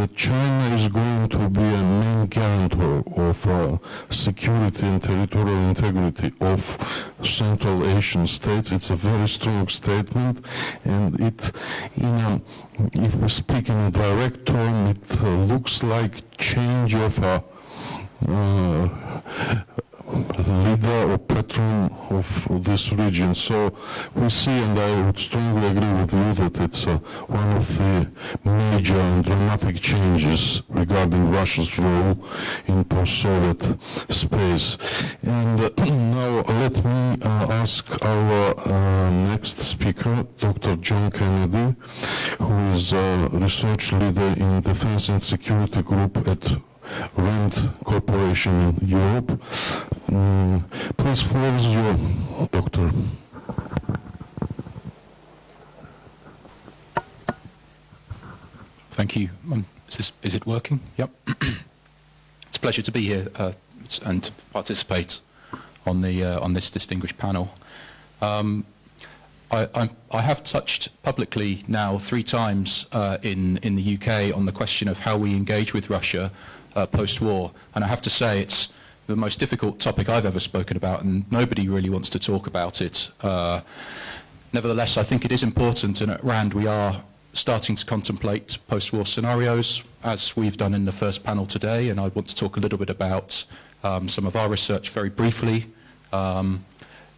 that China is going to be a main guarantor of security and territorial integrity of Central Asian states. It's a very strong statement, and it, if we speak in a direct term, it looks like change of a leader or patron of this region. So we see, and I would strongly agree with you, that it's one of the major and dramatic changes regarding Russia's role in post-Soviet space. And now let me ask our next speaker, Dr. John Kennedy, who is a research leader in Defense and Security Group at RAND Corporation in Europe. Please, floor is yours, Doctor. Thank you. Is it working? Yep. It's a pleasure to be here and to participate on this distinguished panel. I have touched publicly now 3 times in the UK on the question of how we engage with Russia post-war, and I have to say it's the most difficult topic I've ever spoken about, and nobody really wants to talk about it. Nevertheless, I think it is important, and at RAND we are starting to contemplate post-war scenarios, as we've done in the first panel today, and I want to talk a little bit about some of our research very briefly, but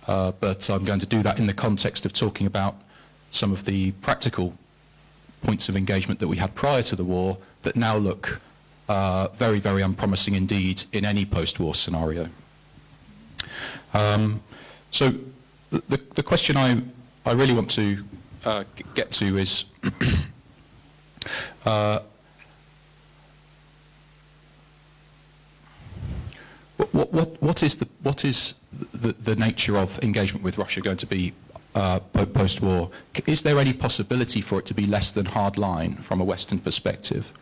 I'm going to do that in the context of talking about some of the practical points of engagement that we had prior to the war that now look very, very unpromising indeed in any post-war scenario. So the question I really want to get to is what is the nature of engagement with Russia going to be post-war? Is there any possibility for it to be less than hard line from a Western perspective?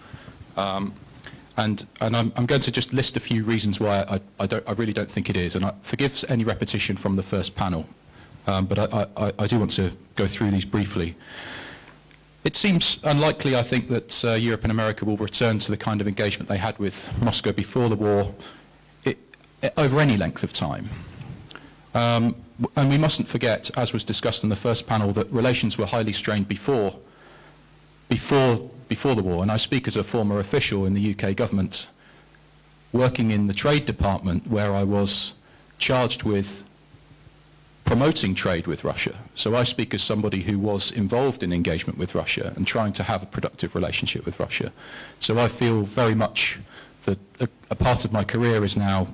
And I'm going to just list a few reasons why I really don't think it is, and forgive any repetition from the first panel, but I do want to go through these briefly. It seems unlikely, I think, that Europe and America will return to the kind of engagement they had with Moscow before the war over any length of time. And we mustn't forget, as was discussed in the first panel, that relations were highly strained before the war, and I speak as a former official in the UK government working in the trade department, where I was charged with promoting trade with Russia. So I speak as somebody who was involved in engagement with Russia and trying to have a productive relationship with Russia. So I feel very much that a part of my career is now,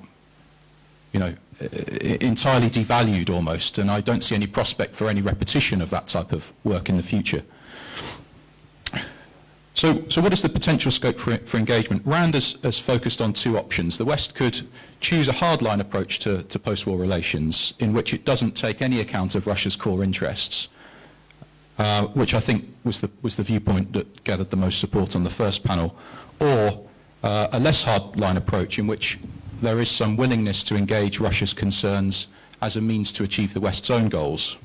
entirely devalued almost, and I don't see any prospect for any repetition of that type of work in the future. So what is the potential scope for engagement? RAND has focused on 2 options. The West could choose a hardline approach to post-war relations in which it doesn't take any account of Russia's core interests, which I think was the viewpoint that gathered the most support on the first panel, or a less hardline approach in which there is some willingness to engage Russia's concerns as a means to achieve the West's own goals.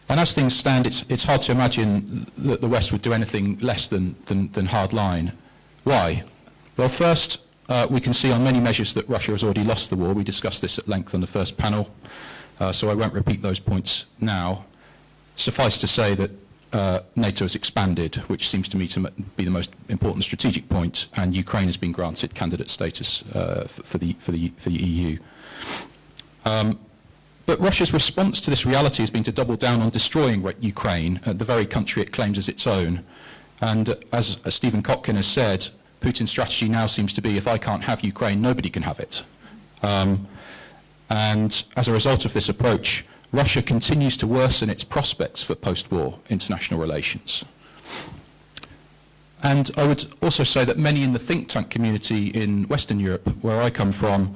And as things stand, it's hard to imagine that the West would do anything less than hard line. Why? Well, first, we can see on many measures that Russia has already lost the war. We discussed this at length on the first panel, so I won't repeat those points now. Suffice to say that NATO has expanded, which seems to me to be the most important strategic point, and Ukraine has been granted candidate status for the EU. But Russia's response to this reality has been to double down on destroying Ukraine, the very country it claims as its own. And as Stephen Kotkin has said, Putin's strategy now seems to be, if I can't have Ukraine, nobody can have it. And as a result of this approach, Russia continues to worsen its prospects for post-war international relations. And I would also say that many in the think tank community in Western Europe, where I come from,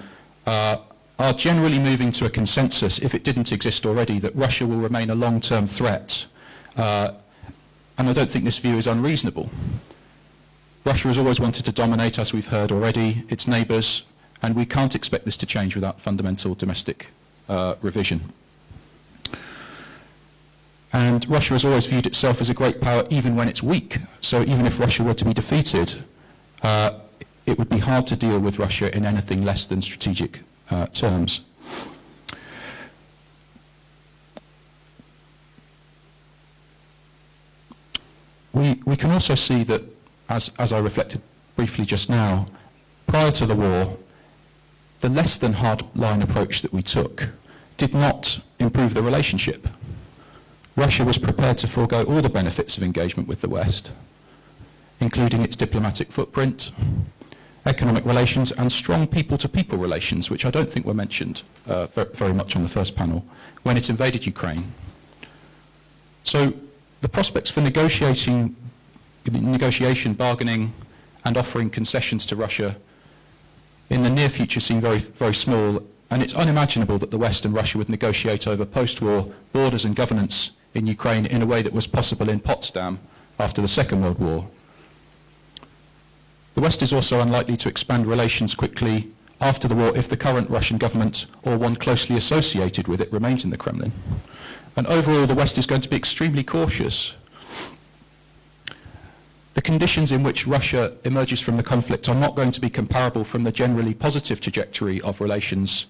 are generally moving to a consensus, if it didn't exist already, that Russia will remain a long-term threat. And I don't think this view is unreasonable. Russia has always wanted to dominate, as we've heard already, its neighbours, and we can't expect this to change without fundamental domestic revision. And Russia has always viewed itself as a great power even when it's weak. So even if Russia were to be defeated, it would be hard to deal with Russia in anything less than strategic terms. We can also see that, as I reflected briefly just now, prior to the war, the less than hard-line approach that we took did not improve the relationship. Russia was prepared to forego all the benefits of engagement with the West, including its diplomatic footprint, economic relations, and strong people-to-people relations, which I don't think were mentioned very much on the first panel, when it invaded Ukraine. So the prospects for negotiation, bargaining, and offering concessions to Russia in the near future seem very, very small, and it's unimaginable that the West and Russia would negotiate over post-war borders and governance in Ukraine in a way that was possible in Potsdam after the Second World War. The West is also unlikely to expand relations quickly after the war if the current Russian government or one closely associated with it remains in the Kremlin. And overall, the West is going to be extremely cautious. The conditions in which Russia emerges from the conflict are not going to be comparable from the generally positive trajectory of relations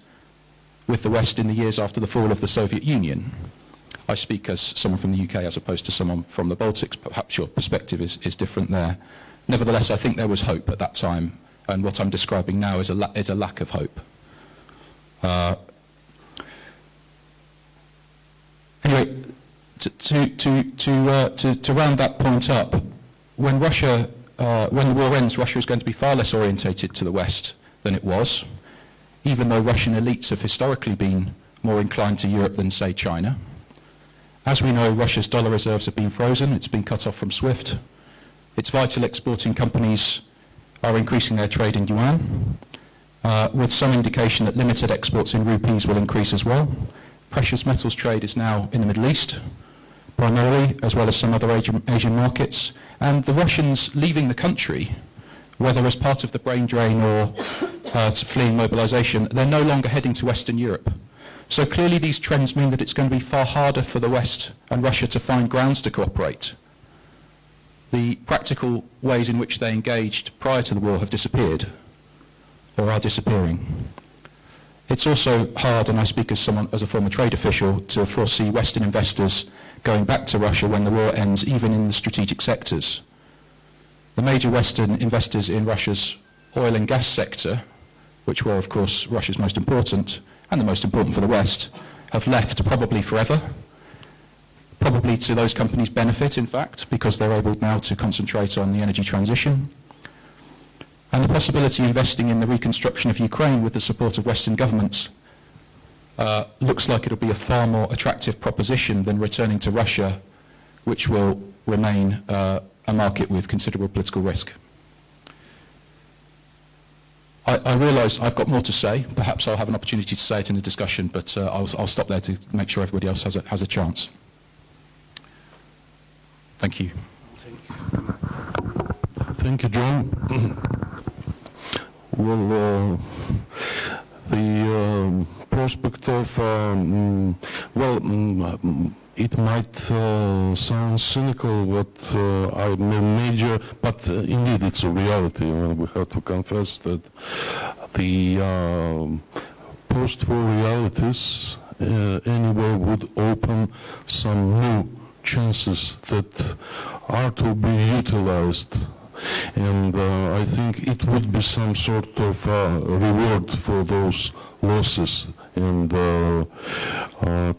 with the West in the years after the fall of the Soviet Union. I speak as someone from the UK as opposed to someone from the Baltics. Perhaps your perspective is different there. Nevertheless, I think there was hope at that time, and what I'm describing now is a lack of hope. Anyway, to round that point up, when the war ends, Russia is going to be far less orientated to the West than it was, even though Russian elites have historically been more inclined to Europe than, say, China. As we know, Russia's dollar reserves have been frozen. It's been cut off from SWIFT. Its vital exporting companies are increasing their trade in yuan, with some indication that limited exports in rupees will increase as well. Precious metals trade is now in the Middle East, primarily, as well as some other Asian markets. And the Russians leaving the country, whether as part of the brain drain or to fleeing mobilization, they're no longer heading to Western Europe. So clearly these trends mean that it's going to be far harder for the West and Russia to find grounds to cooperate. The practical ways in which they engaged prior to the war have disappeared, or are disappearing. It's also hard, and I speak as a former trade official, to foresee Western investors going back to Russia when the war ends, even in the strategic sectors. The major Western investors in Russia's oil and gas sector, which were, of course, Russia's most important, and the most important for the West, have left probably forever. Probably to those companies' benefit, in fact, because they're able now to concentrate on the energy transition. And the possibility of investing in the reconstruction of Ukraine with the support of Western governments looks like it'll be a far more attractive proposition than returning to Russia, which will remain a market with considerable political risk. I realise I've got more to say. Perhaps I'll have an opportunity to say it in the discussion, but I'll stop there to make sure everybody else has a chance. Thank you. Thank you, John. Well, the prospect of, it might sound cynical, but our major, but indeed it's a reality, and we have to confess that the post-war realities anyway would open some new chances that are to be utilized. And I think it would be some sort of reward for those losses and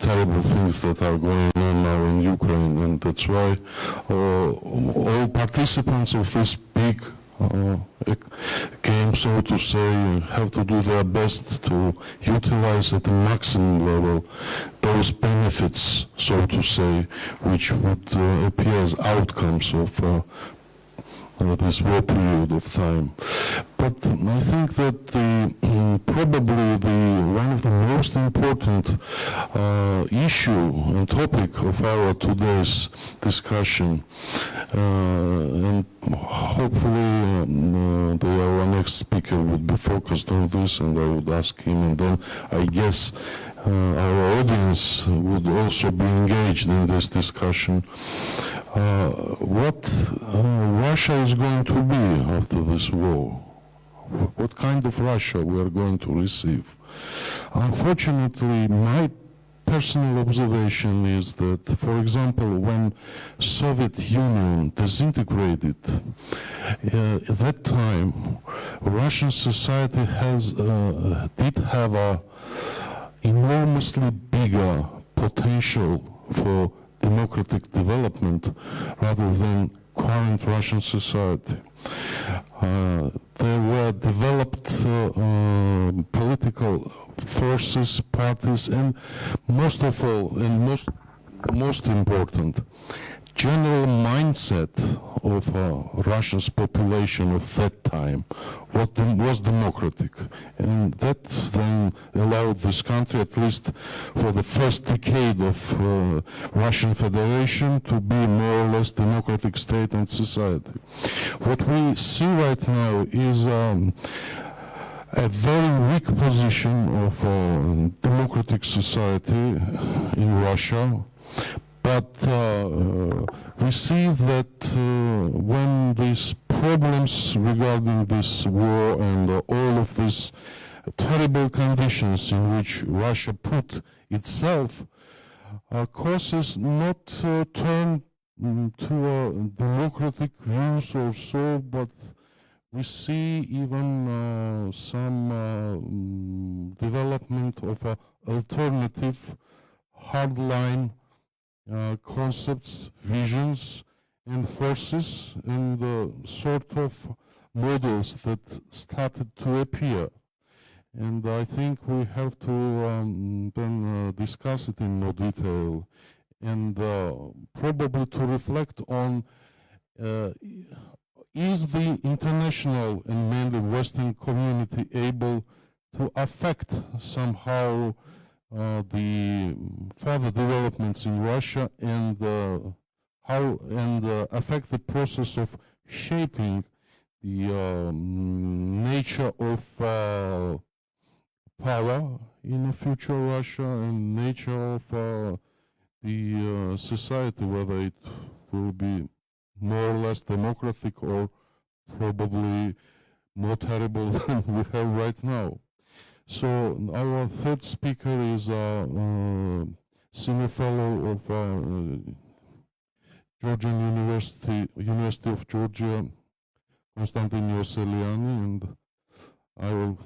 terrible things that are going on now in Ukraine. And that's why all participants of this big game, so to say, have to do their best to utilize at the maximum level those benefits, so to say, which would appear as outcomes of this war period of time. But I think that probably one of the most important issue and topic of our today's discussion, and hopefully our next speaker would be focused on this, and I would ask him, and then I guess our audience would also be engaged in this discussion. What Russia is going to be after this war? What kind of Russia we are going to receive? Unfortunately, my personal observation is that, for example, when Soviet Union disintegrated, at that time, Russian society did have a enormously bigger potential for democratic development rather than current Russian society. There were developed political forces, parties, and most of all, and most important, general mindset of Russia's population of that time was democratic, and that then allowed this country, at least for the first decade of Russian Federation, to be more or less democratic state and society. What we see right now is a very weak position of democratic society in Russia, but we see that when these problems regarding this war and all of these terrible conditions in which Russia put itself causes not turn to democratic views or so, but we see even some development of alternative hardline concepts, visions, and forces, and sort of models that started to appear. And I think we have to then discuss it in more detail, and probably to reflect on is the international and mainly Western community able to affect somehow the further developments in Russia and affect the process of shaping the nature of power in the future Russia and nature of the society, whether it will be more or less democratic or probably more terrible than we have right now. So our third speaker is a senior fellow of Georgian University of Georgia, Konstantin Ioseliani, and I'm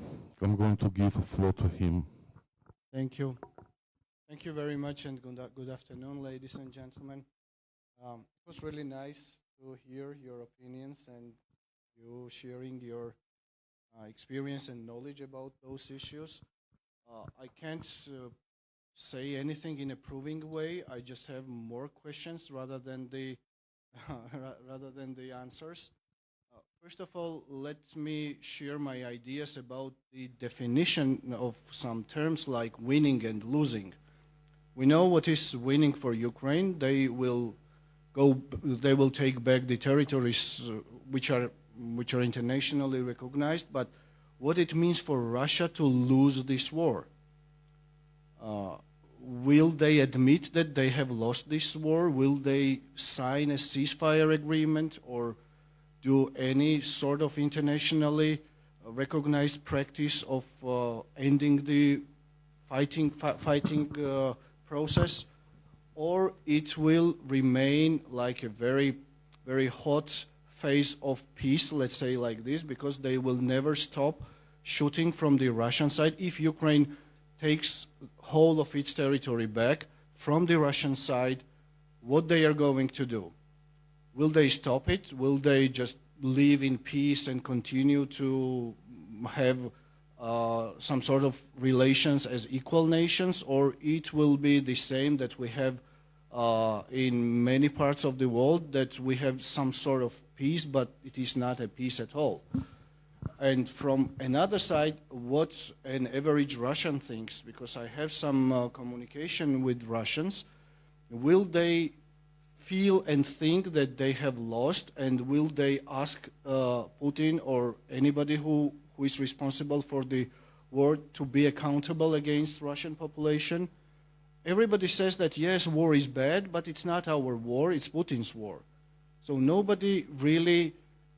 going to give the floor to him. Thank you. Thank you very much, and good afternoon, ladies and gentlemen. It was really nice to hear your opinions and you sharing your experience and knowledge about those issues. I can't say anything in a proving way. I just have more questions rather than the answers. First of all, let me share my ideas about the definition of some terms like winning and losing. We know what is winning for Ukraine. They will take back the territories which are internationally recognized, but what it means for Russia to lose this war. Will they admit that they have lost this war? Will they sign a ceasefire agreement or do any sort of internationally recognized practice of ending the fighting process? Or it will remain like a very, very hot phase of peace, let's say like this, because they will never stop shooting from the Russian side. If Ukraine takes whole of its territory back from the Russian side, what they are going to do? Will they stop it? Will they just live in peace and continue to have some sort of relations as equal nations, or it will be the same that we have in many parts of the world, that we have some sort of peace, but it is not a peace at all? And from another side, what an average Russian thinks, because I have some communication with Russians, will they feel and think that they have lost, and will they ask Putin or anybody who is responsible for the war to be accountable against Russian population. Everybody says that yes, war is bad, but it's not our war, it's Putin's war. So nobody really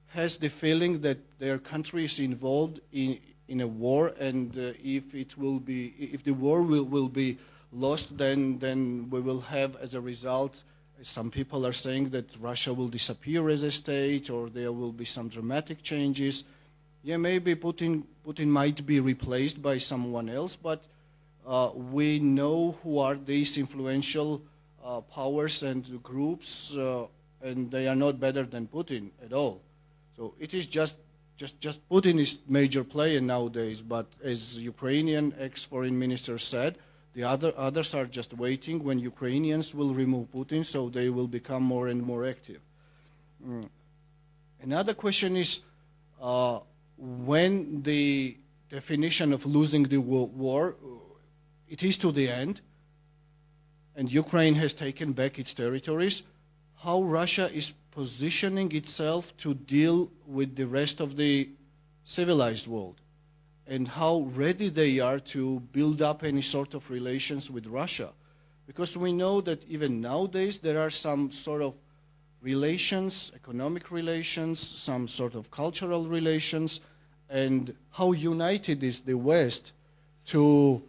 has the feeling that their country is involved in a war, and if the war will be lost, then we will have, as a result, some people are saying that Russia will disappear as a state, or there will be some dramatic changes. Yeah, maybe Putin might be replaced by someone else, but we know who are these influential powers and groups, and they are not better than Putin at all. So it is just Putin is major player nowadays, but as Ukrainian ex-foreign minister said, the others are just waiting when Ukrainians will remove Putin, so they will become more and more active. Another question is, when the definition of losing the war, it is to the end, and Ukraine has taken back its territories, how Russia is positioning itself to deal with the rest of the civilized world, and how ready they are to build up any sort of relations with Russia. Because we know that even nowadays there are some sort of relations, economic relations, some sort of cultural relations, and how united is the West to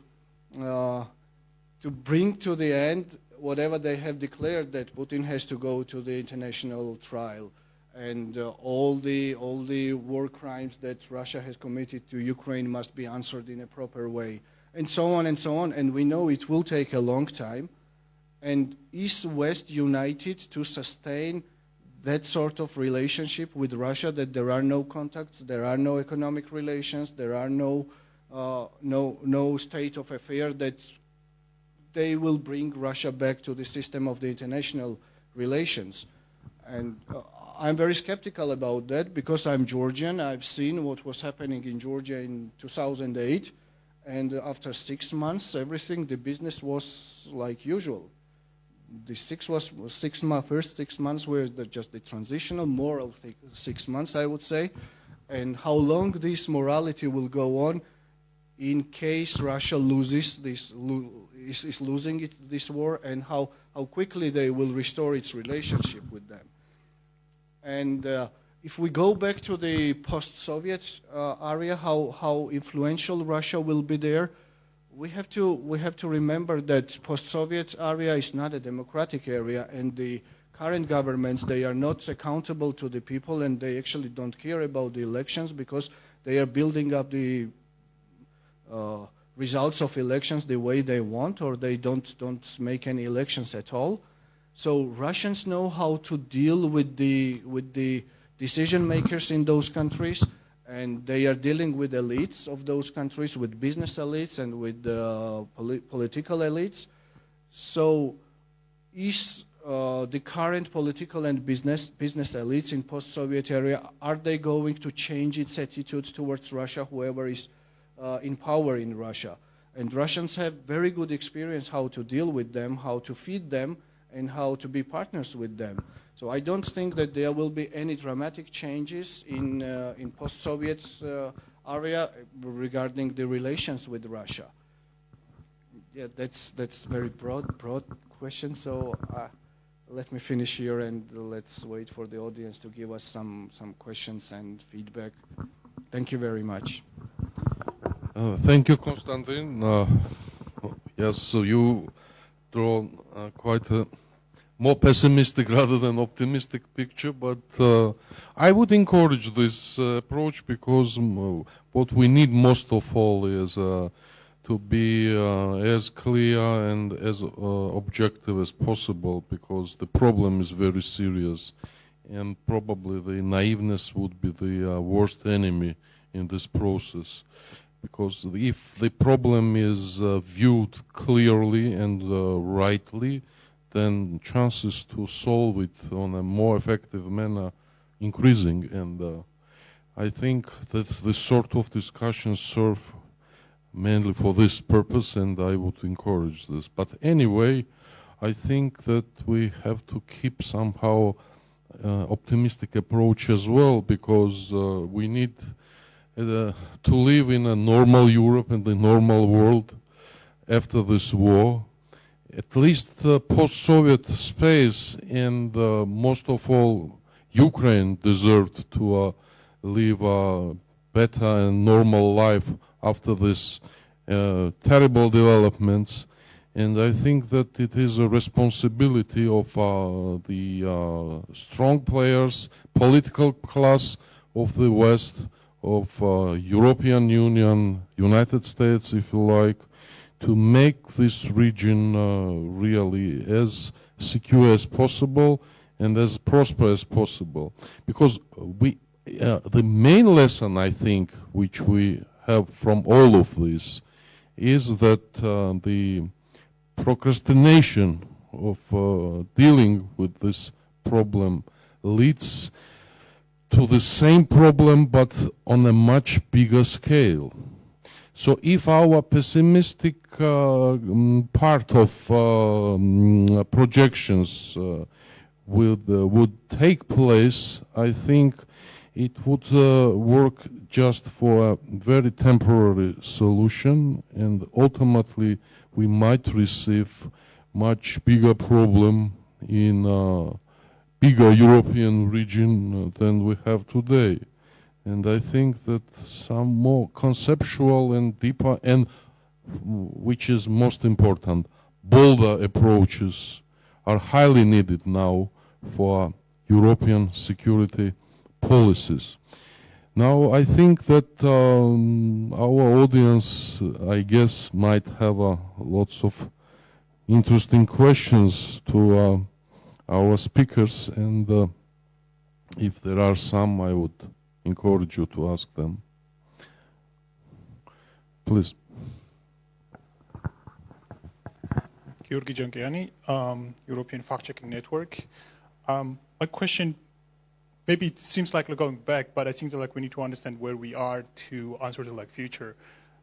bring to the end whatever they have declared, that Putin has to go to the international trial, and all the war crimes that Russia has committed to Ukraine must be answered in a proper way, and so on and so on. And we know it will take a long time. And is West united to sustain that sort of relationship with Russia, that there are no contacts, there are no economic relations, there are no state of affair that they will bring Russia back to the system of the international relations? And I'm very skeptical about that, because I'm Georgian. I've seen what was happening in Georgia in 2008, and after 6 months, the business was like usual. The first 6 months were just the transitional, moral 6 months, I would say. And how long this morality will go on in case Russia is losing this war, and how quickly they will restore its relationship with them. And if we go back to the post-Soviet area, how influential Russia will be there, we have to remember that post-Soviet area is not a democratic area, and the current governments, they are not accountable to the people, and they actually don't care about the elections, because they are building up the results of elections the way they want, or they don't make any elections at all. So Russians know how to deal with the decision makers in those countries, and they are dealing with elites of those countries, with business elites and with political elites. So is the current political and business elites in post-Soviet area, are they going to change its attitude towards Russia, whoever is in power in Russia? And Russians have very good experience how to deal with them, how to feed them, and how to be partners with them. So I don't think that there will be any dramatic changes in post-Soviet area regarding the relations with Russia. Yeah, that's very broad question. So let me finish here, and let's wait for the audience to give us some questions and feedback. Thank you very much. Thank you, Konstantin. Yes, so you draw quite a more pessimistic rather than optimistic picture, but I would encourage this approach, because what we need most of all is to be as clear and as objective as possible, because the problem is very serious, and probably the naiveness would be the worst enemy in this process. Because if the problem is viewed clearly and rightly, then chances to solve it on a more effective manner increasing. And I think that this sort of discussions serve mainly for this purpose, and I would encourage this. But anyway, I think that we have to keep somehow optimistic approach as well, because we need to live in a normal Europe and a normal world after this war. At least post-Soviet space and most of all Ukraine deserved to live a better and normal life after this terrible developments. And I think that it is a responsibility of the strong players, political class of the West, of European Union, United States, if you like, to make this region really as secure as possible and as prosperous as possible. Because the main lesson, I think, which we have from all of this is that the procrastination of dealing with this problem leads to the same problem but on a much bigger scale. So if our pessimistic part of projections would take place, I think it would work just for a very temporary solution, and ultimately we might receive much bigger problem in a bigger European region than we have today. And I think that some more conceptual and deeper, and which is most important, bolder approaches are highly needed now for European security policies. Now, I think that our audience, I guess, might have lots of interesting questions to our speakers, and if there are some, I would encourage you to ask them. Please. Georgi Jankiani, European Fact-Checking Network. My question, maybe it seems like we're going back, but I think that we need to understand where we are to answer the future.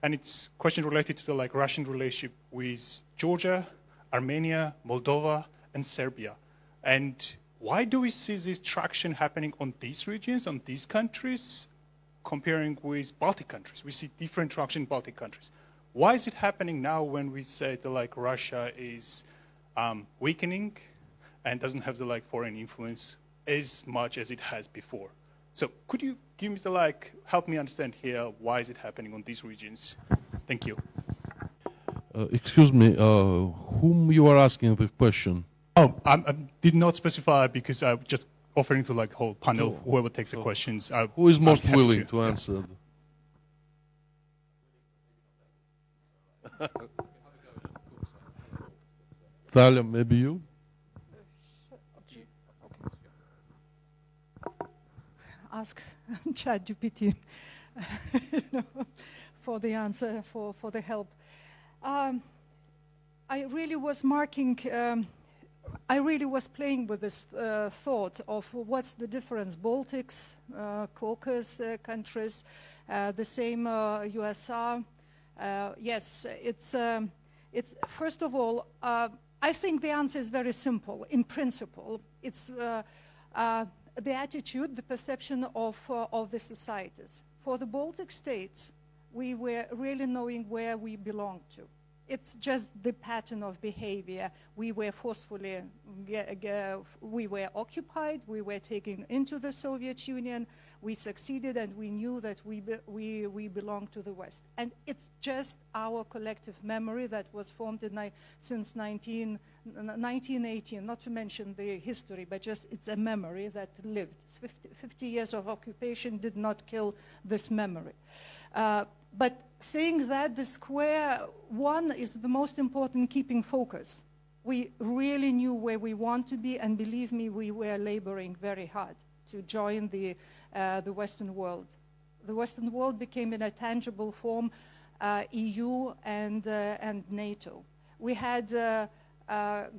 And it's a question related to the Russian relationship with Georgia, Armenia, Moldova, and Serbia. And why do we see this traction happening on these regions, on these countries, comparing with Baltic countries? We see different traction in Baltic countries. Why is it happening now when we say that Russia is weakening and doesn't have the foreign influence as much as it has before? So could you give me help me understand here, why is it happening on these regions? Thank you. Excuse me, whom you are asking the question? Oh, I did not specify because I'm just offering to whole panel, whoever takes the questions. Who is most willing to answer? Talia, maybe you? Ask ChatGPT for the answer, for the help. I really was playing with this thought of what's the difference. Baltics, Caucasus countries, the same USR. Yes, it's first of all, I think the answer is very simple. In principle, it's the attitude, the perception of the societies. For the Baltic states, we were really knowing where we belong to. It's just the pattern of behavior. We were forcefully, we were occupied, we were taken into the Soviet Union, we succeeded, and we knew that we belong to the West. And it's just our collective memory that was formed since 1918, not to mention the history, but just it's a memory that lived. 50 years of occupation did not kill this memory. But saying that, the square one is the most important, keeping focus. We really knew where we want to be, and believe me, we were laboring very hard to join the Western world. The Western world became in a tangible form EU and NATO. We had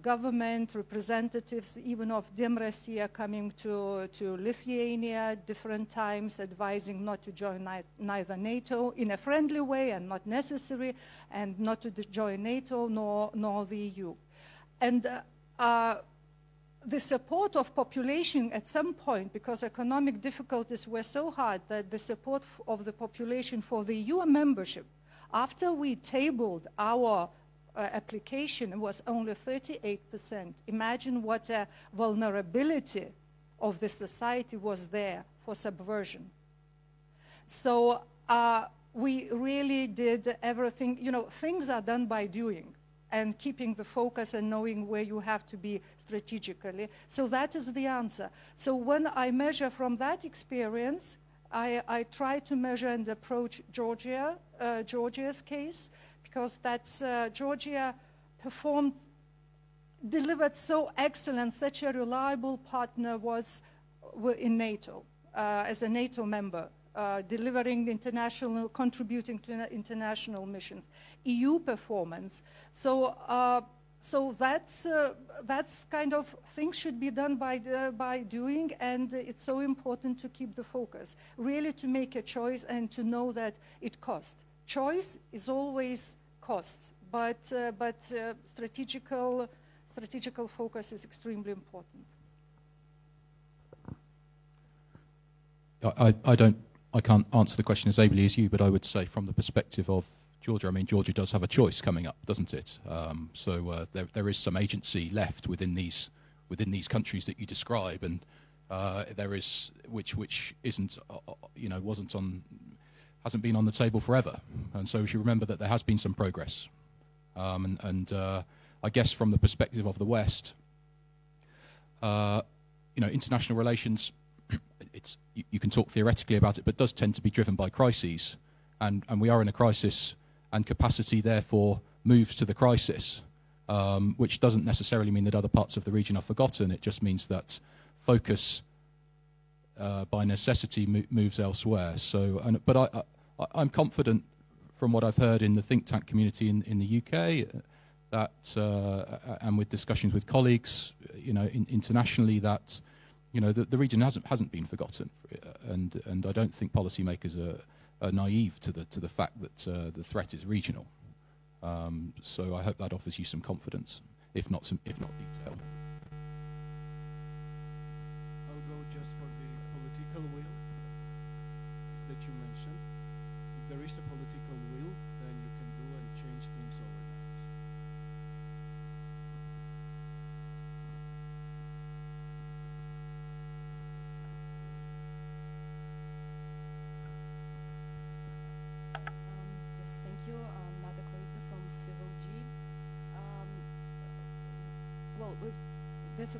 government representatives, even of Demressia, coming to Lithuania different times, advising not to join neither NATO in a friendly way and not necessary, and not to join NATO nor the EU. And the support of population at some point, because economic difficulties were so hard that the support of the population for the EU membership, after we tabled our application, was only 38%. Imagine what a vulnerability of the society was there for subversion. So we really did everything. You know, things are done by doing and keeping the focus and knowing where you have to be strategically. So that is the answer. So when I measure from that experience, I try to measure and approach Georgia's case, because that's Georgia delivered so excellent, such a reliable partner was in NATO, as a NATO member. Delivering international, contributing to international missions, EU performance. So, so that's kind of things should be done by doing, and it's so important to keep the focus, really to make a choice and to know that it costs. Choice is always cost, but strategical focus is extremely important. I can't answer the question as ably as you, but I would say from the perspective of Georgia, I mean, Georgia does have a choice coming up, doesn't it? There is some agency left within these countries that you describe, and there is which isn't, you know, hasn't been on the table forever, and so we should remember that there has been some progress, I guess from the perspective of the West, you know, international relations. You can talk theoretically about it, but it does tend to be driven by crises, and we are in a crisis, and capacity therefore moves to the crisis, which doesn't necessarily mean that other parts of the region are forgotten. It just means that focus by necessity moves elsewhere. So, but I'm confident from what I've heard in the think tank community in the UK, that and with discussions with colleagues, you know, internationally, that, you know, the region hasn't been forgotten, and I don't think policymakers are naive to the fact that the threat is regional. So I hope that offers you some confidence, if not detail. I'll go just for the political will that you mentioned. If there is a political will, then you can do and change things overnight.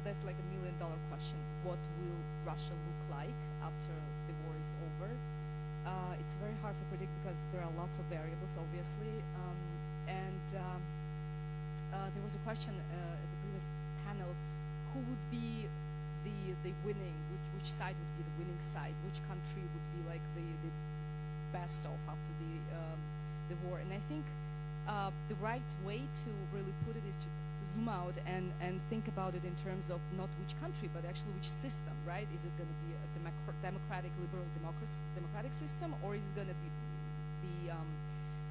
That's like $1 million question. What will Russia look like after the war is over? It's very hard to predict because there are lots of variables, obviously. There was a question at the previous panel: who would be the winning? Which side would be the winning side? Which country would be like the best off after the war? And I think the right way to really put it is to zoom out and think about it in terms of not which country, but actually which system, right? Is it going to be a democratic, liberal democratic system, or is it going to be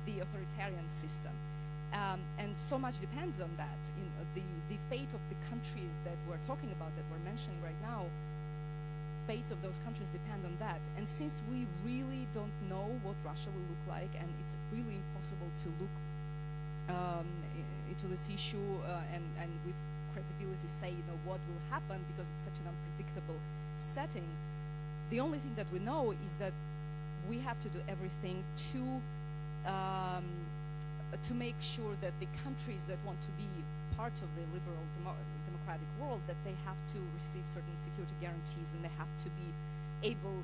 the authoritarian system? And so much depends on that. The fate of the countries that we're talking about, that we're mentioning right now, fates of those countries depend on that. And since we really don't know what Russia will look like, and it's really impossible to look into this issue and with credibility say, you know, what will happen, because it's such an unpredictable setting. The only thing that we know is that we have to do everything to make sure that the countries that want to be part of the liberal democratic world, that they have to receive certain security guarantees, and they have to be able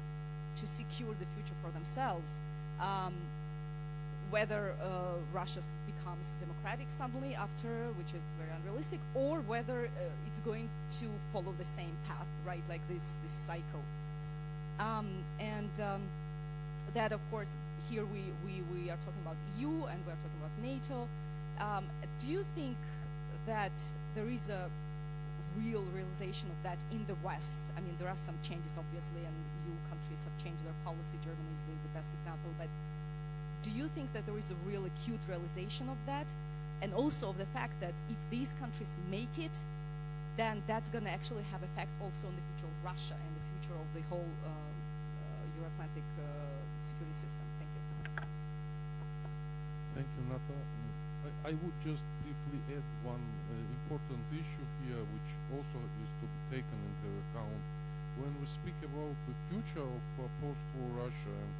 to secure the future for themselves. Whether Russia becomes democratic suddenly after, which is very unrealistic, or whether it's going to follow the same path, right, like this cycle. That, of course, here we are talking about EU and we're talking about NATO. Do you think that there is a real realization of that in the West? I mean, there are some changes, obviously, and EU countries have changed their policy. Germany is the best example, but do you think that there is a real acute realization of that, and also of the fact that if these countries make it, then that's going to actually have effect also on the future of Russia and the future of the whole Euro-Atlantic security system. Thank you. Thank you, Nata. I would just briefly add one important issue here, which also is to be taken into account when we speak about the future of post-war Russia and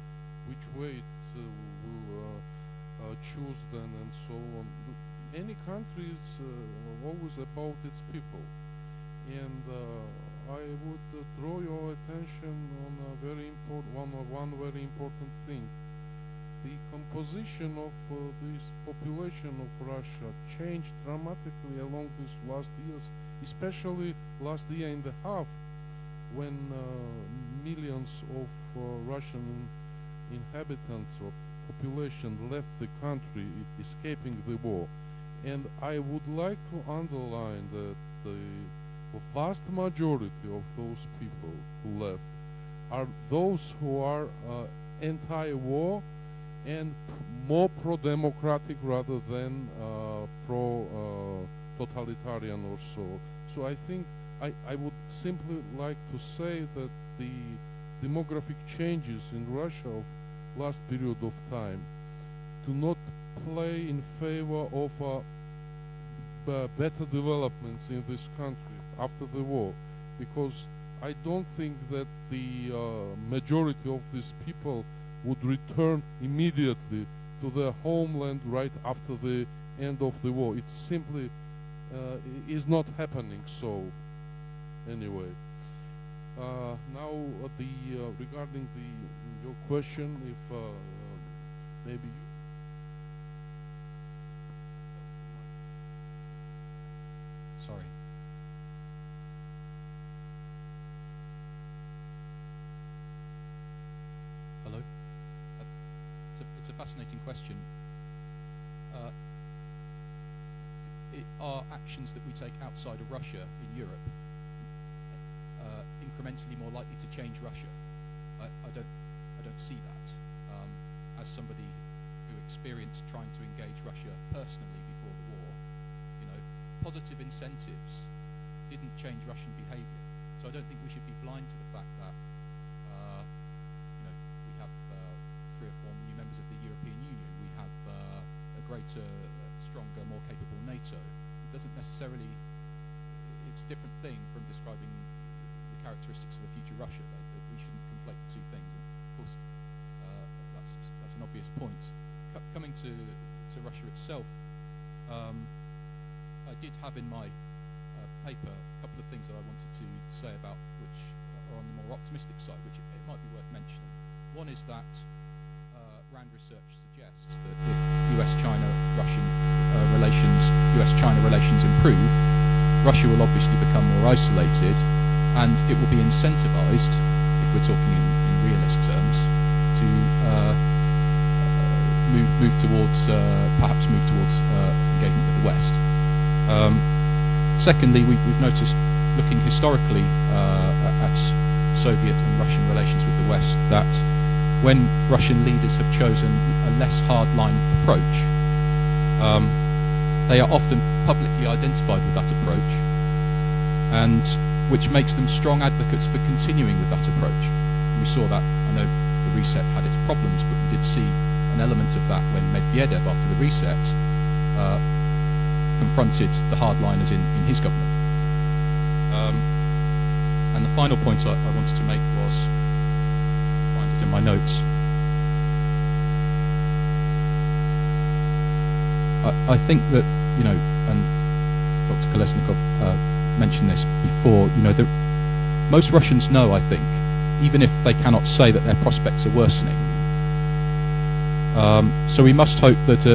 which way it will choose then and so on. Any country is always about its people, and I would draw your attention on a very important one very important thing. The composition of this population of Russia changed dramatically along these last years, especially last year and a half, when millions of Russian inhabitants or population left the country, escaping the war. And I would like to underline that the vast majority of those people who left are those who are anti-war and more pro-democratic rather than pro-totalitarian or so. So I think I would simply like to say that the demographic changes in Russia of last period of time do not play in favor of better developments in this country after the war, because I don't think that the majority of these people would return immediately to their homeland right after the end of the war. It simply is not happening so anyway. Now regarding your question, if maybe you Sorry. Hello? It's a fascinating question. Are actions that we take outside of Russia in Europe incrementally more likely to change Russia? I don't see that. As somebody who experienced trying to engage Russia personally before the war, positive incentives didn't change Russian behavior. So I don't think we should be blind to the fact that we have 3 or 4 new members of the European Union. We have a greater, stronger, more capable NATO. It doesn't necessarily. It's a different thing from describing the characteristics of a future Russia. We shouldn't conflate the two things. And of course, that's an obvious point. Coming to Russia itself. I did have in my paper a couple of things that I wanted to say about which are on the more optimistic side, which it might be worth mentioning. One is that RAND research suggests that if US-China relations improve, Russia will obviously become more isolated, and it will be incentivized, if we're talking in realist terms, to move towards engagement with the West. Secondly, we've noticed, looking historically at Soviet and Russian relations with the West, that when Russian leaders have chosen a less hardline approach, they are often publicly identified with that approach, and which makes them strong advocates for continuing with that approach. We saw that. I know the reset had its problems, but we did see an element of that when Medvedev, after the reset, confronted the hardliners in his government. And the final point I wanted to make was, find it in my notes, I think that, and Dr. Kolesnikov mentioned this before, most Russians know, I think, even if they cannot say that their prospects are worsening. So we must hope that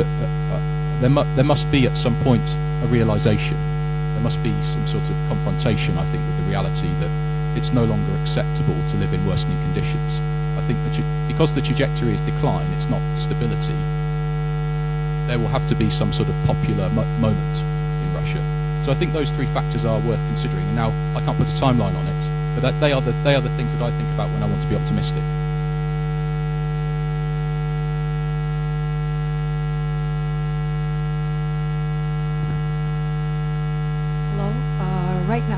there must be at some point a realization. There must be some sort of confrontation, I think, with the reality that it's no longer acceptable to live in worsening conditions. I think that because the trajectory is decline, it's not stability, there will have to be some sort of popular moment in Russia. So I think those 3 factors are worth considering. And now I can't put a timeline on it, but they are the things that I think about when I want to be optimistic. Right now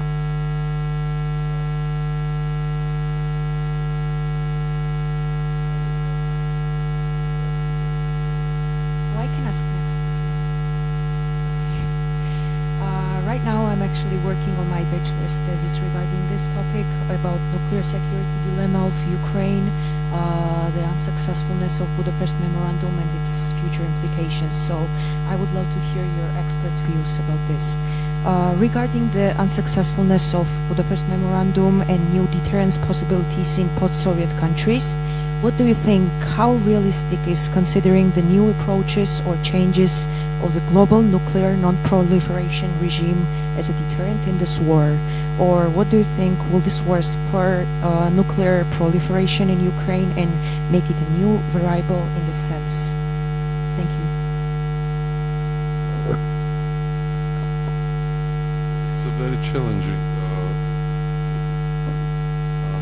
actually working on my bachelor's thesis regarding this topic about nuclear security dilemma of Ukraine, the unsuccessfulness of Budapest Memorandum and its future implications. So I would love to hear your expert views about this. Regarding the unsuccessfulness of Budapest Memorandum and new deterrence possibilities in post-Soviet countries, what do you think, how realistic is considering the new approaches or changes of the global nuclear non-proliferation regime as a deterrent in this war? Or what do you think, will this war spur nuclear proliferation in Ukraine and make it a new variable in this sense? Thank you. It's a very challenging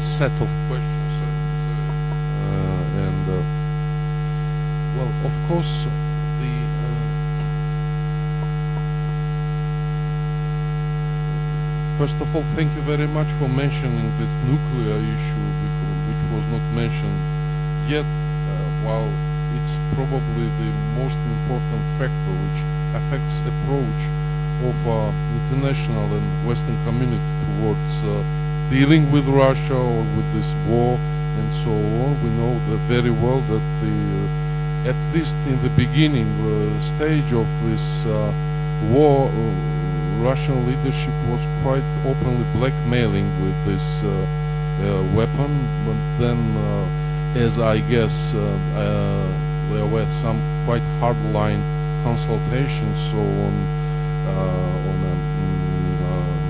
set of questions. Well, of course, first of all, thank you very much for mentioning the nuclear issue, which was not mentioned yet, while it's probably the most important factor which affects approach of international and Western community towards dealing with Russia or with this war and so on. We know that very well that at least in the beginning stage of this war, Russian leadership was quite openly blackmailing with this weapon. But then, as I guess, there were some quite hardline consultations, so on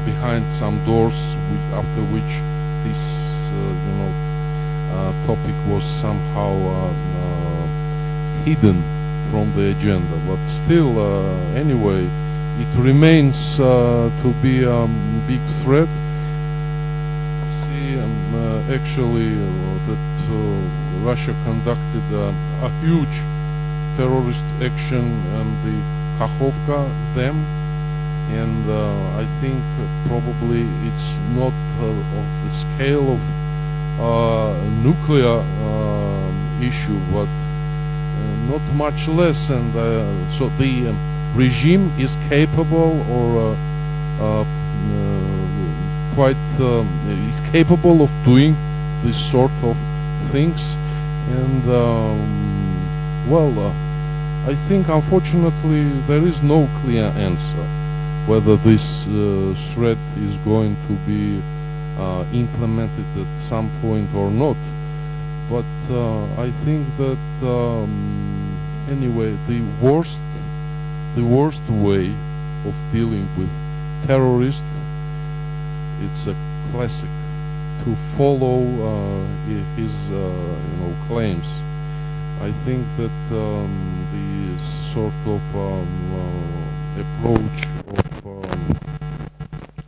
behind some doors, after which this topic was somehow hidden from the agenda. But still, anyway, it remains to be a big threat. See, actually, that Russia conducted a huge terrorist action on the Kakhovka Dam, and I think probably it's not of the scale of nuclear issue, but not much less. And so the regime is capable, or is capable of doing this sort of things. And well, I think unfortunately there is no clear answer whether this threat is going to be implemented at some point or not. But I think that anyway, the worst way of dealing with terrorists, it's a classic, to follow his claims. I think that the sort of approach of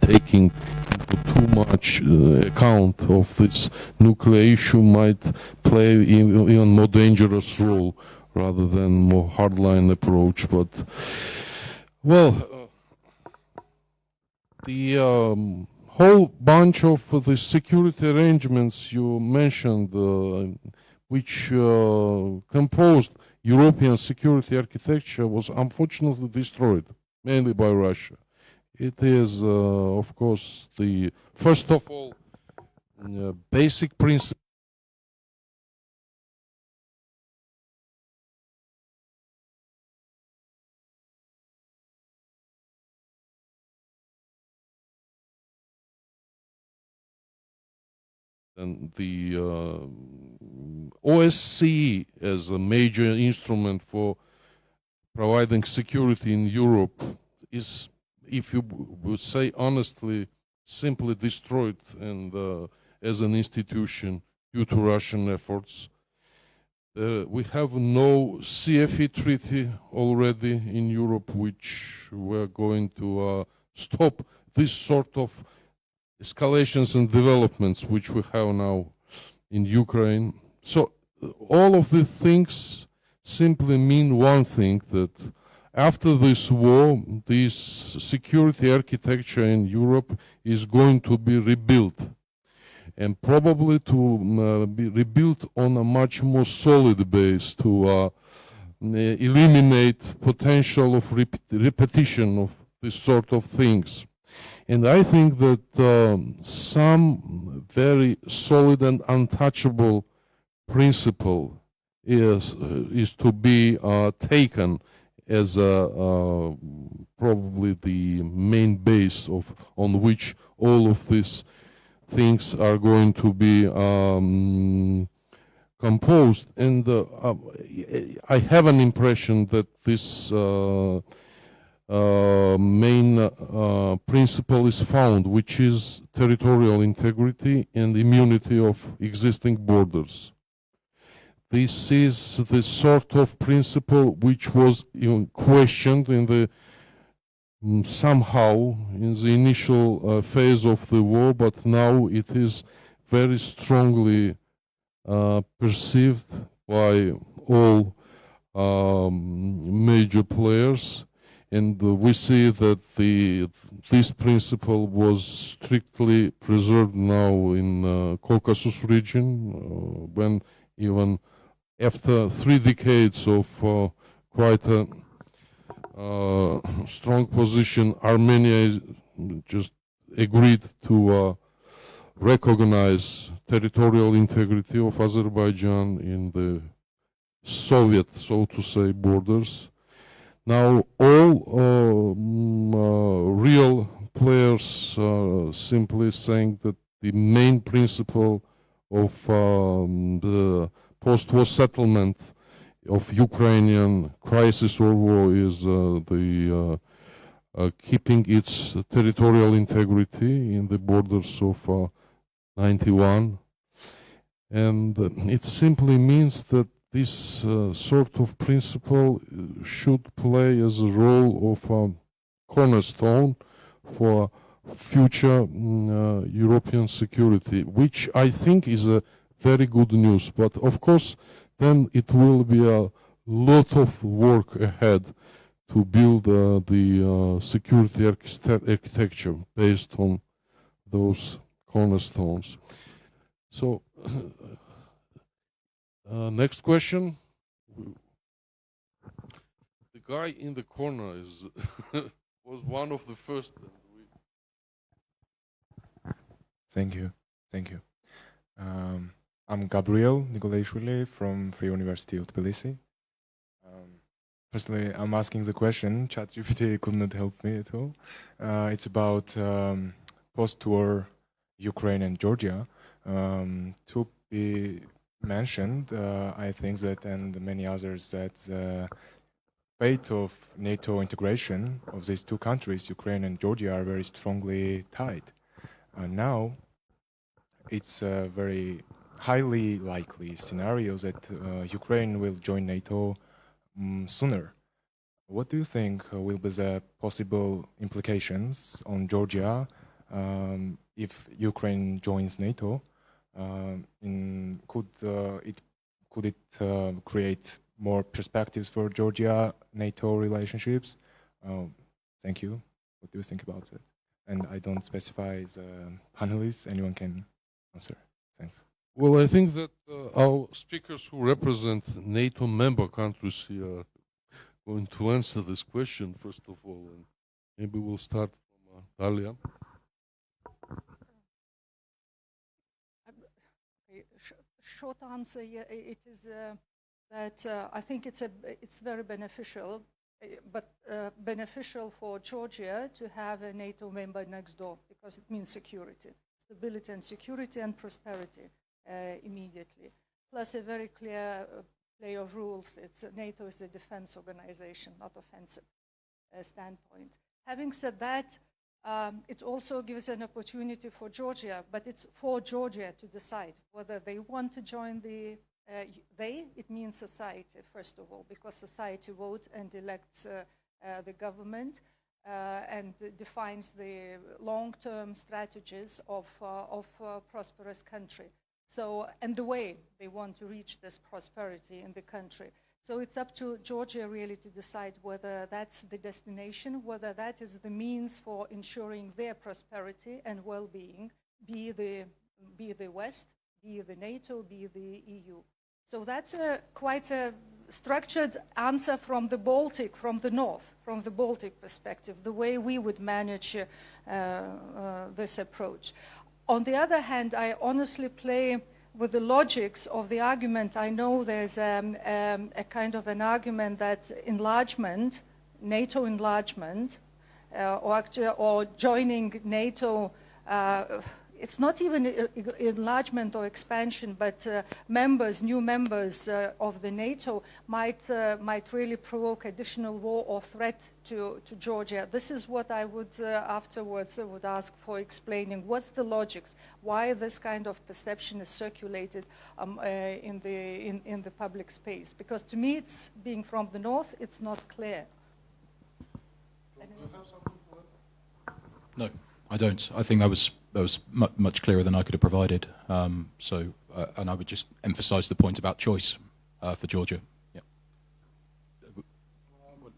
taking into too much account of this nuclear issue might play even more dangerous role rather than more hardline approach. But well, the whole bunch of the security arrangements you mentioned, which composed European security architecture, was unfortunately destroyed, mainly by Russia. It is, of course, the first of all basic principle and the OSCE as a major instrument for providing security in Europe is, if you would say honestly, simply destroyed and as an institution due to Russian efforts. We have no CFE treaty already in Europe, which we're going to stop this sort of escalations and developments which we have now in Ukraine. So all of these things simply mean one thing, that after this war, this security architecture in Europe is going to be rebuilt, and probably to be rebuilt on a much more solid base to eliminate potential of repetition of this sort of things. And I think that some very solid and untouchable principle is to be taken as probably the main base on which all of these things are going to be composed. And I have an impression that this main principle is found, which is territorial integrity and immunity of existing borders. This is the sort of principle which was questioned in the somehow in the initial phase of the war, but now it is very strongly perceived by all major players, and we see that this principle was strictly preserved now in Caucasus region, when even after 3 decades of quite a strong position, Armenia just agreed to recognize territorial integrity of Azerbaijan in the Soviet, so to say, borders. Now all real players simply saying that the main principle of the post-war settlement of Ukrainian crisis or war is keeping its territorial integrity in the borders of 91. And it simply means that this sort of principle should play as a role of a cornerstone for future European security, which I think is a very good news. But of course, then it will be a lot of work ahead to build the security architecture based on those cornerstones. So, next question. The guy in the corner is was one of the first. Thank you. I'm Gabriel Nikolaishvili from Free University of Tbilisi. Personally, I'm asking the question. ChatGPT could not help me at all. It's about post-war Ukraine and Georgia. To be mentioned, I think that, and many others, that the fate of NATO integration of these two countries, Ukraine and Georgia, are very strongly tied. Now, it's a very highly likely scenario that Ukraine will join NATO sooner. What do you think will be the possible implications on Georgia if Ukraine joins NATO? Could it create more perspectives for Georgia-NATO relationships? Thank you. What do you think about it? And I don't specify the panelists. Anyone can answer. Thanks. Well, I think that our speakers who represent NATO member countries here are going to answer this question, first of all. And maybe we'll start from Dalia. Short answer, yeah, it is that I think it's very beneficial, but beneficial for Georgia to have a NATO member next door, because it means security, stability and security and prosperity immediately. Plus a very clear play of rules. NATO is a defense organization, not offensive standpoint. Having said that, it also gives an opportunity for Georgia, but it's for Georgia to decide whether they want to join the, it means society, first of all, because society votes and elects the government and defines the long-term strategies of a prosperous country. So, and the way they want to reach this prosperity in the country. So it's up to Georgia really to decide whether that's the destination, whether that is the means for ensuring their prosperity and well-being, be the West, be the NATO, be the EU. So that's quite a structured answer from the Baltic, from the north, from the Baltic perspective, the way we would manage this approach. On the other hand, I honestly play with the logics of the argument. I know there's a kind of an argument that enlargement, NATO enlargement, or joining NATO, it's not even enlargement or expansion, but new members of the NATO might really provoke additional war or threat to Georgia. This is what I would afterwards would ask for explaining. What's the logics? Why this kind of perception is circulated in the public space? Because to me, it's being from the north, it's not clear. No, I don't. I think that was much clearer than I could have provided. And I would just emphasise the point about choice for Georgia. Yep.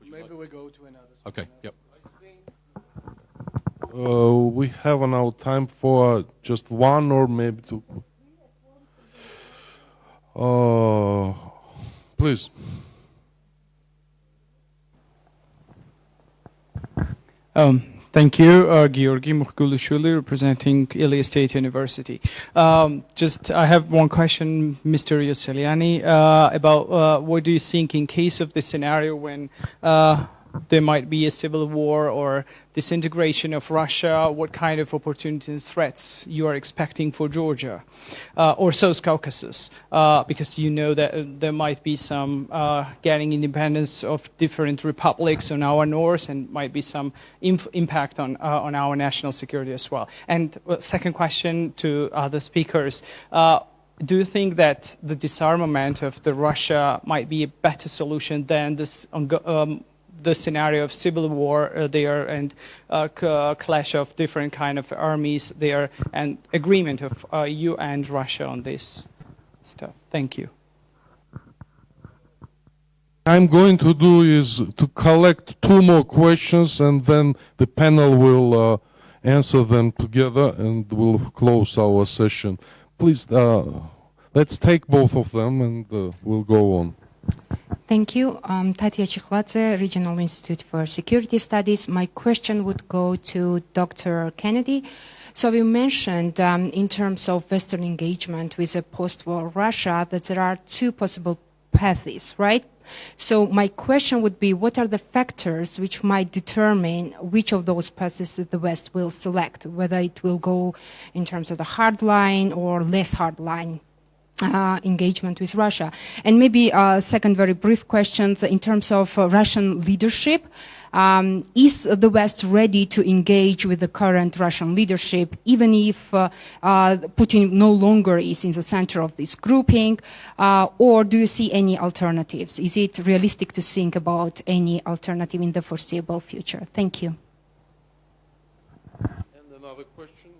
Maybe we go to another. Okay. Yep. We have now time for just one or maybe two. Please. Thank you, Georgi Mukhgulishvili, representing Ilia State University. I have one question, Mr. Yosseliani, about what do you think in case of the scenario when there might be a civil war or disintegration of Russia, what kind of opportunities and threats you are expecting for Georgia or South Caucasus? Because you know that there might be some getting independence of different republics on our north and might be some impact on our national security as well. And second question to other speakers, do you think that the disarmament of the Russia might be a better solution than this the scenario of civil war there and clash of different kind of armies there and agreement of you and Russia on this stuff? Thank you. I'm going to do is to collect two more questions and then the panel will answer them together and we'll close our session. Please, let's take both of them and we'll go on. Thank you. Tatia Chikhladze, Regional Institute for Security Studies. My question would go to Dr. Kennedy. So you mentioned in terms of Western engagement with a post-war Russia that there are two possible paths, right? So my question would be, what are the factors which might determine which of those paths the West will select, whether it will go in terms of the hard line or less hard line engagement with Russia? And maybe second very brief question in terms of Russian leadership. Is the West ready to engage with the current Russian leadership, even if Putin no longer is in the center of this grouping, or do you see any alternatives? Is it realistic to think about any alternative in the foreseeable future? Thank you. And another question.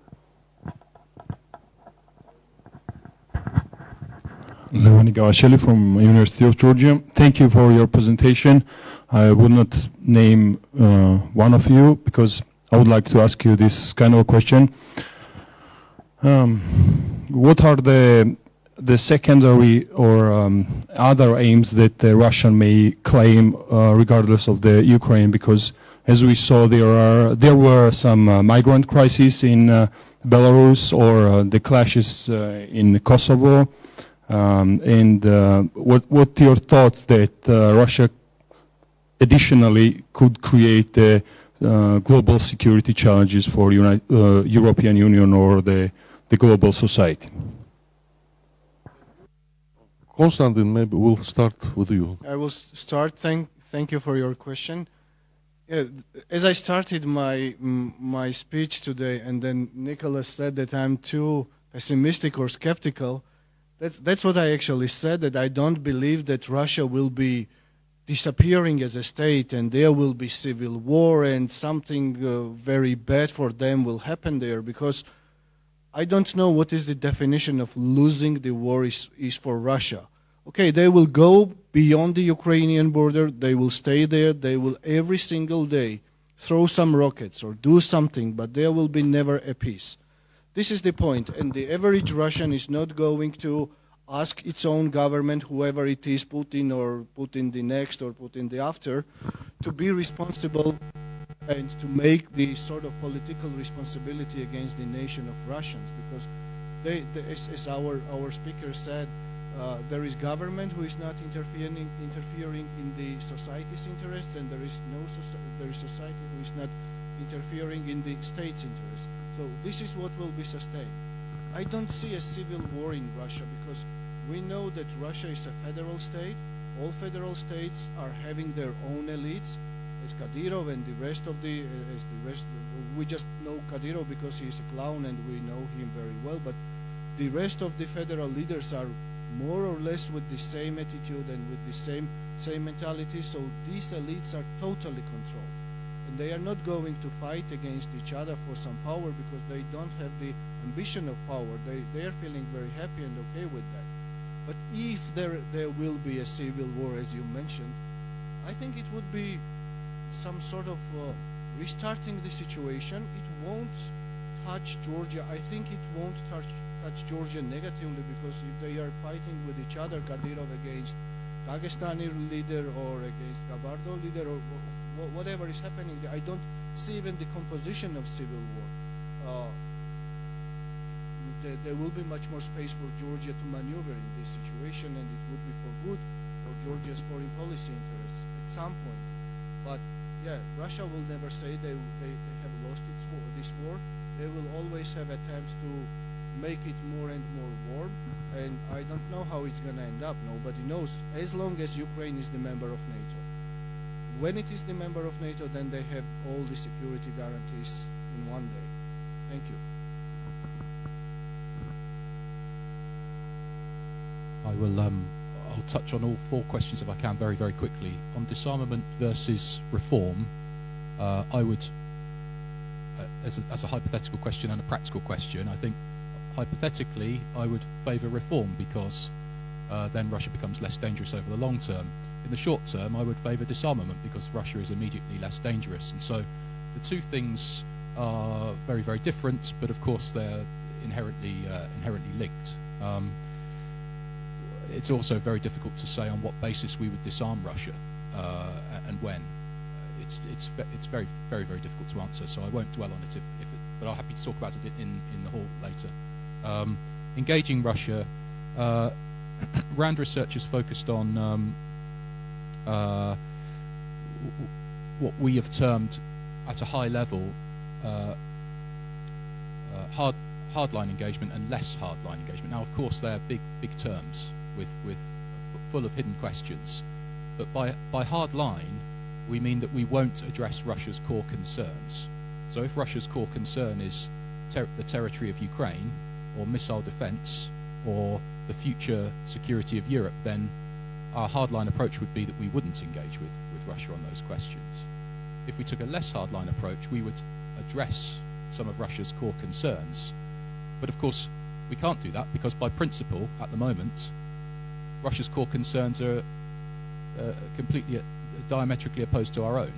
Leonid Gavasheli from University of Georgia. Thank you for your presentation. I would not name one of you because I would like to ask you this kind of a question. What are the secondary or other aims that Russia may claim regardless of the Ukraine? Because as we saw, there were some migrant crises in Belarus or the clashes in Kosovo. What your thoughts that Russia additionally could create global security challenges for European Union or the global society? Konstantin, maybe we'll start with you. I will start. Thank you for your question. As I started my speech today, and then Nicholas said that I'm too pessimistic or skeptical. That's what I actually said, that I don't believe that Russia will be disappearing as a state and there will be civil war and something very bad for them will happen there, because I don't know what is the definition of losing the war is for Russia. Okay, they will go beyond the Ukrainian border, they will stay there, they will every single day throw some rockets or do something, but there will be never a peace. This is the point, and the average Russian is not going to ask its own government, whoever it is, Putin or Putin the next or Putin the after, to be responsible and to make the sort of political responsibility against the nation of Russians, because as our speaker said, there is government who is not interfering in the society's interests, and there is society who is not interfering in the state's interests. So this is what will be sustained. I don't see a civil war in Russia, because we know that Russia is a federal state. All federal states are having their own elites. As Kadyrov and the rest of we just know Kadyrov because he is a clown and we know him very well, but the rest of the federal leaders are more or less with the same attitude and with the same mentality. So these elites are totally controlled, and they are not going to fight against each other for some power, because they don't have the ambition of power. They are feeling very happy and okay with that. But if there will be a civil war, as you mentioned, I think it would be some sort of restarting the situation. It won't touch Georgia. I think it won't touch Georgia negatively, because if they are fighting with each other, Kadyrov against Dagestani leader or against Kabardo leader or whatever is happening, I don't see even the composition of civil war. There will be much more space for Georgia to maneuver in this situation, and it would be for good for Georgia's foreign policy interests at some point. But yeah, Russia will never say they have lost this war. They will always have attempts to make it more and more warm, and I don't know how it's going to end up. Nobody knows, as long as Ukraine is the member of NATO. When it is the member of NATO, then they have all the security guarantees in one day. Thank you. I'll touch on all four questions if I can very, very quickly. On disarmament versus reform, I would, as a hypothetical question and a practical question, I think hypothetically I would favour reform, because then Russia becomes less dangerous over the long term. In the short term, I would favour disarmament, because Russia is immediately less dangerous. And so the two things are very, very different, but of course they're inherently linked. It's also very difficult to say on what basis we would disarm Russia and when. It's very, very, very difficult to answer, so I won't dwell on it, but I'm happy to talk about it in the hall later. Engaging Russia, RAND researchers focused on what we have termed at a high level hardline engagement and less hardline engagement. Now, of course, they're big terms with full of hidden questions, but by hard line we mean that we won't address Russia's core concerns. So if Russia's core concern is the territory of Ukraine, or missile defense, or the future security of Europe, then our hardline approach would be that we wouldn't engage with Russia on those questions. If we took a less hardline approach, we would address some of Russia's core concerns. But of course, we can't do that, because by principle, at the moment, Russia's core concerns are completely diametrically opposed to our own.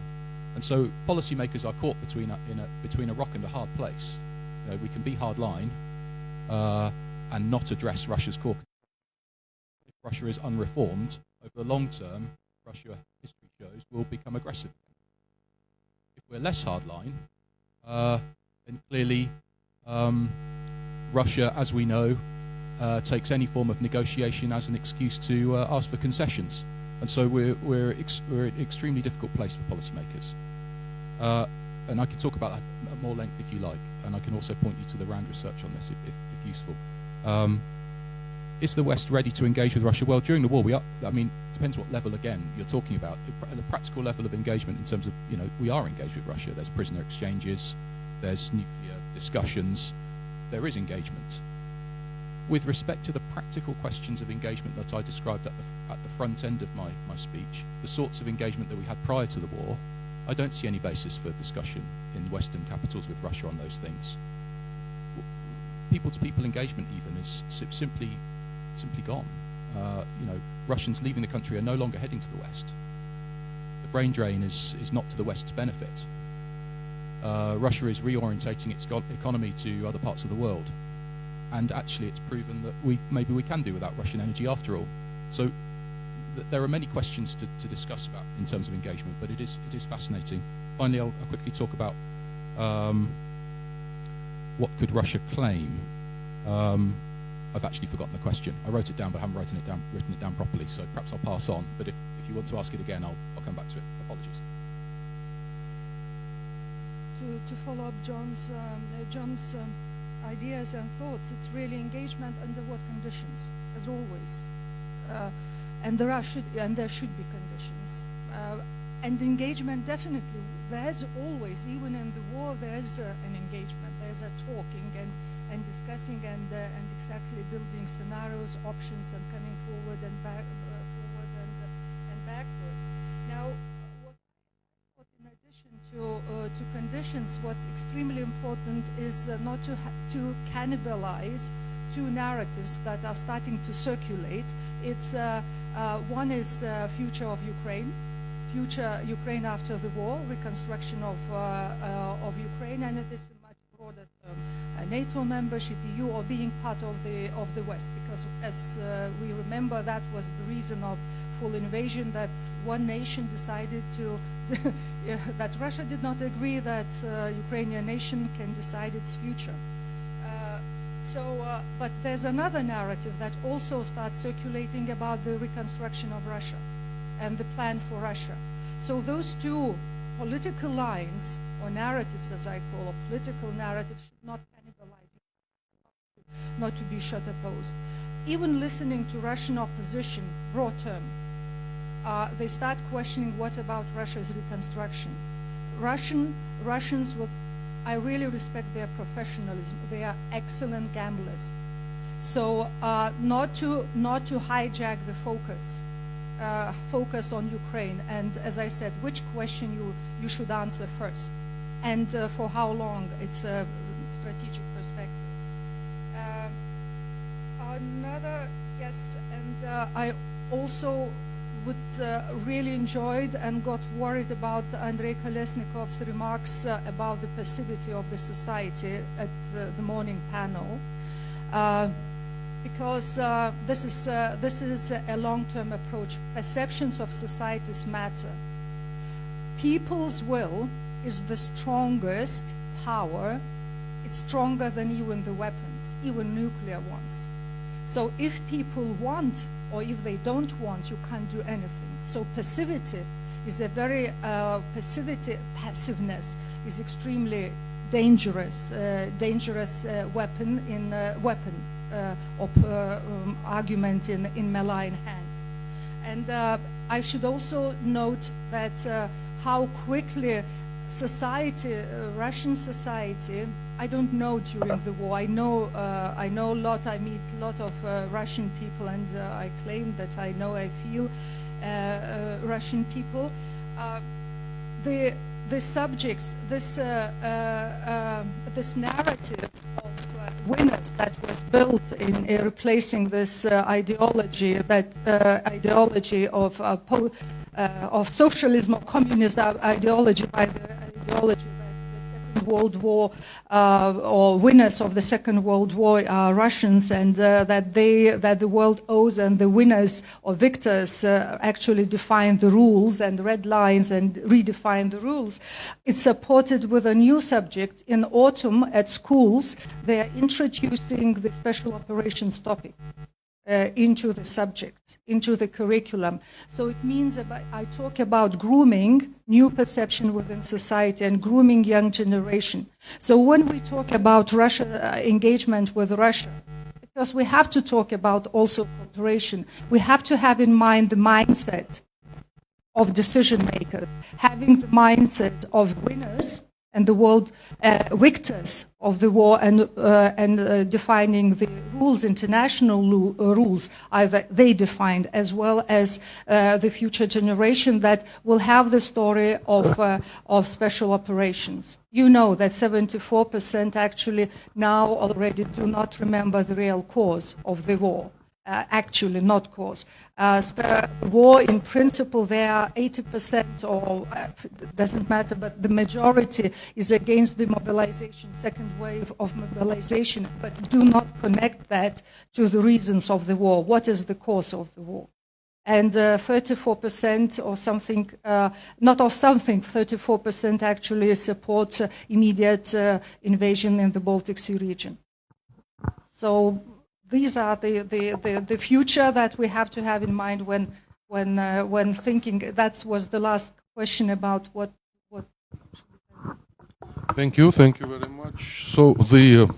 And so policymakers are caught between a rock and a hard place. You know, we can be hardline and not address Russia's core concerns. If Russia is unreformed, over the long term, Russia, history shows, will become aggressive. If we're less hardline, then clearly Russia, as we know, takes any form of negotiation as an excuse to ask for concessions, and so we're an extremely difficult place for policymakers. And I can talk about that at more length if you like, and I can also point you to the RAND research on this if useful. Is the West ready to engage with Russia? Well, during the war, I mean, it depends what level again you're talking about. At the practical level of engagement, in terms of, you know, we are engaged with Russia. There's prisoner exchanges, there's nuclear discussions, there is engagement. With respect to the practical questions of engagement that I described at the front end of my speech, the sorts of engagement that we had prior to the war, I don't see any basis for discussion in Western capitals with Russia on those things. People-to-people engagement even is simply gone. You know, Russians leaving the country are no longer heading to the West. The brain drain is not to the West's benefit. Russia is reorientating its economy to other parts of the world. and actually it's proven that maybe we can do without Russian energy after all. So there are many questions to discuss about in terms of engagement, but it is fascinating. Finally, I'll quickly talk about what could Russia claim. I've actually forgotten the question. I wrote it down, but I haven't written it down properly, so perhaps I'll pass on. But if you want to ask it again, I'll come back to it. Apologies. To follow up John's ideas and thoughts, it's really engagement under what conditions, as always, and there should be conditions. And engagement, definitely, there's always, even in the war, there's an engagement. There's a talking and discussing and exactly building scenarios, options, and coming forward and backward. Now, what in addition to conditions, what's extremely important is not to cannibalize two narratives that are starting to circulate. It's one is the future of Ukraine. Future Ukraine after the war, reconstruction of Ukraine, and it is a much broader term. NATO membership, EU, or being part of the West, because as we remember, that was the reason of full invasion, that one nation decided to, that Russia did not agree that Ukrainian nation can decide its future. But there's another narrative that also starts circulating about the reconstruction of Russia and the plan for Russia. So those two political lines, or narratives as I call, or political narratives, should not cannibalize, not to be shut opposed. Even listening to Russian opposition, broad term, they start questioning what about Russia's reconstruction. Russians with, I really respect their professionalism. They are excellent gamblers. So not to hijack the focus on Ukraine, and as I said, which question you should answer first, and for how long. It's a strategic perspective. Another, yes, and I also would really enjoyed and got worried about Andrei Kolesnikov's remarks about the passivity of the society at the morning panel. Because this is a long-term approach. Perceptions of societies matter. People's will is the strongest power. It's stronger than even the weapons, even nuclear ones. So if people want, or if they don't want, you can't do anything. So passivity is a very passiveness is extremely dangerous argument in malign hands. And I should also note that how quickly society, Russian society, I don't know during the war. I know a lot. I meet a lot of Russian people, and I claim that I know, I feel Russian people. The subjects, this narrative of winners that was built in replacing this ideology, ideology of socialism or communist ideology by the ideology that the Second World War or winners of the Second World War are Russians, and that the world owes, and the winners or victors actually define the rules and red lines and redefine the rules. It's supported with a new subject. In autumn at schools, they are introducing the special operations topic into the subject, into the curriculum. So it means I talk about grooming new perception within society and grooming young generation. So when we talk about Russia, engagement with Russia, because we have to talk about also cooperation, we have to have in mind the mindset of decision makers, having the mindset of winners and the world victors of the war, and defining the rules, international rules, either they defined, as well as the future generation that will have the story of special operations. You know that 74% actually now already do not remember the real cause of the war. actually, not cause. War, in principle, there are 80% or doesn't matter, but the majority is against the mobilization, second wave of mobilization, but do not connect that to the reasons of the war. What is the cause of the war? And 34% or something, not of something, 34% actually supports immediate invasion in the Baltic Sea region. So these are the future that we have to have in mind when thinking. That was the last question about what. Thank you very much. So the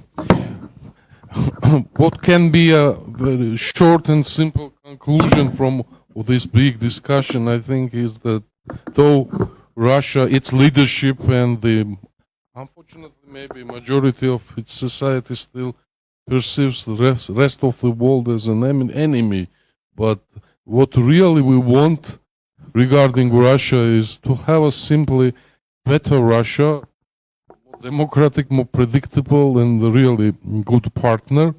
what can be a very short and simple conclusion from this big discussion, I think, is that though Russia, its leadership and the unfortunately maybe majority of its society still perceives the rest of the world as an enemy, but what really we want regarding Russia is to have a simply better Russia, more democratic, more predictable, and a really good partner,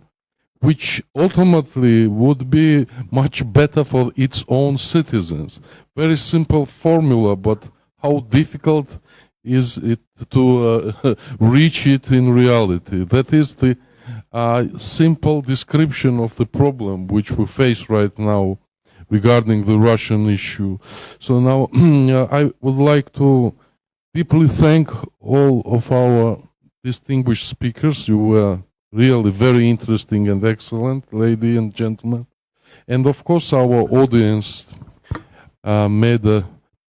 which ultimately would be much better for its own citizens. Very simple formula, but how difficult is it to reach it in reality? That is the simple description of the problem which we face right now regarding the Russian issue. So now I would like to deeply thank all of our distinguished speakers. You were really very interesting and excellent, ladies and gentlemen. And of course our audience made a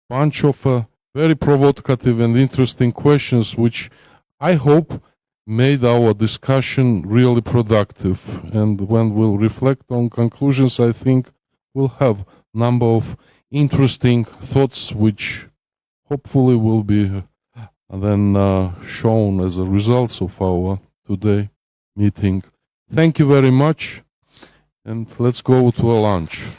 bunch of very provocative and interesting questions, which I hope made our discussion really productive. And when we'll reflect on conclusions, I think we'll have a number of interesting thoughts which hopefully will be then shown as a result of our today meeting. Thank you very much, and let's go to a lunch.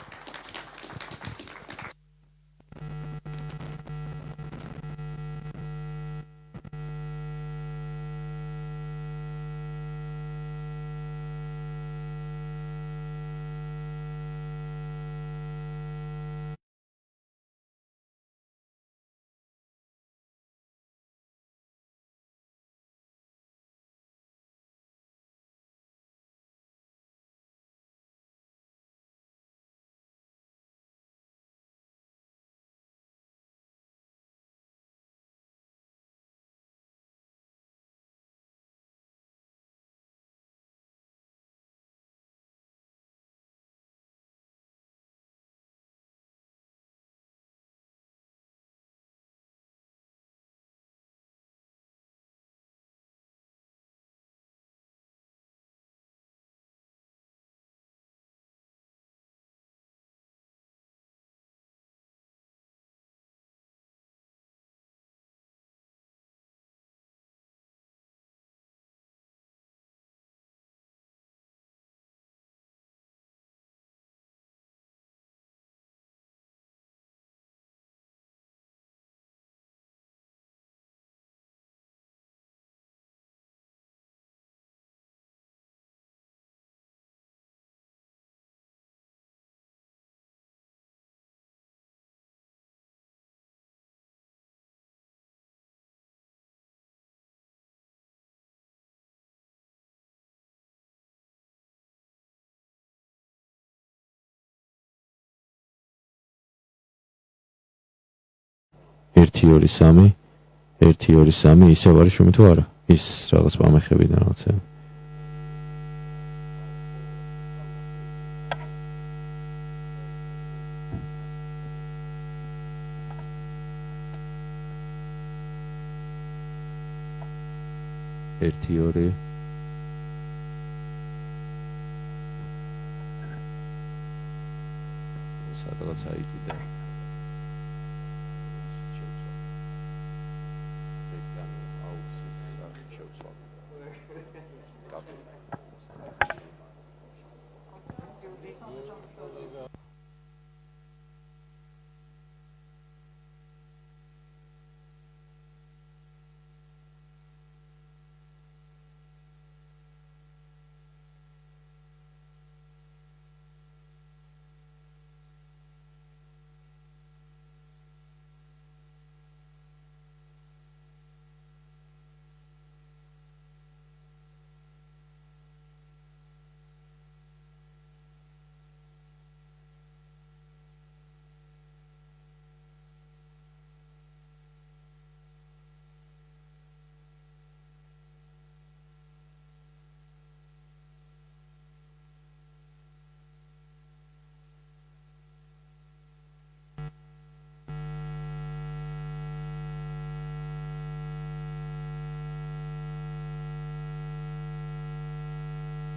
ერთი ორი სამი ისევ არის შუმი თუ არა ის რაღაც პამეხებიდან რაღაცა ერთი ორი სადღაც აიჭიდა